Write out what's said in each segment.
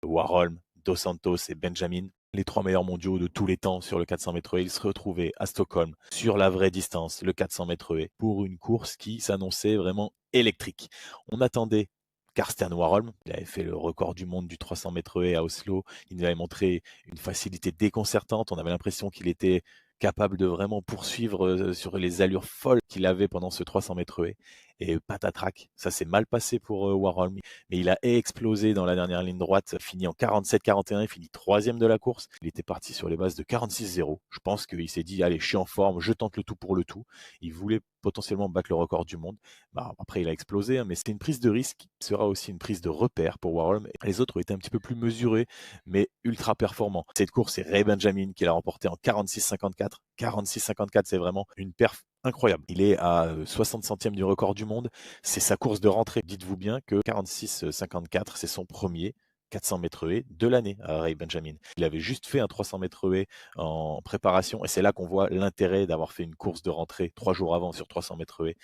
Warholm, Dos Santos et Benjamin, les 3 meilleurs mondiaux de tous les temps sur le 400 mètres haies, ils se retrouvaient à Stockholm sur la vraie distance, le 400 mètres haies, pour une course qui s'annonçait vraiment électrique. On attendait Karsten Warholm, il avait fait le record du monde du 300 mètres haies à Oslo, il nous avait montré une facilité déconcertante, on avait l'impression qu'il était capable de vraiment poursuivre sur les allures folles qu'il avait pendant ce 300 mètres haies. Et patatrac, ça s'est mal passé pour Warholm, mais il a explosé dans la dernière ligne droite, fini en 47-41, il finit troisième de la course. Il était parti sur les bases de 46-0. Je pense qu'il s'est dit, allez, je suis en forme, je tente le tout pour le tout. Il voulait potentiellement battre le record du monde. Bah, après, il a explosé, hein, mais c'était une prise de risque qui sera aussi une prise de repère pour Warholm. Les autres ont été un petit peu plus mesurés, mais ultra performants. Cette course, c'est Ray Benjamin qui l'a remporté en 46-54. 46-54, c'est vraiment une perf incroyable. Il est à 60 centièmes du record du monde. C'est sa course de rentrée. Dites-vous bien que 46-54, c'est son premier 400 mètres haies de l'année à Ray Benjamin. Il avait juste fait un 300 mètres haies en préparation et c'est là qu'on voit l'intérêt d'avoir fait une course de rentrée 3 jours avant sur 300 mètres haies.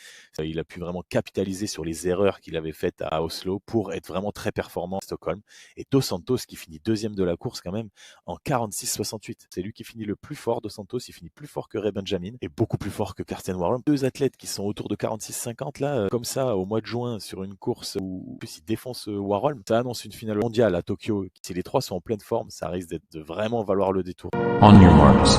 Il a pu vraiment capitaliser sur les erreurs qu'il avait faites à Oslo pour être vraiment très performant à Stockholm. Et Dos Santos qui finit deuxième de la course quand même en 46-68. C'est lui qui finit le plus fort. Dos Santos, il finit plus fort que Ray Benjamin et beaucoup plus fort que Karsten Warholm. Deux athlètes qui sont autour de 46-50 là, comme ça, au mois de juin, sur une course où en plus ils défoncent Warholm. Ça annonce une finale mondiale à Tokyo. Si les trois sont en pleine forme, ça risque de vraiment valoir le détour. On your marks.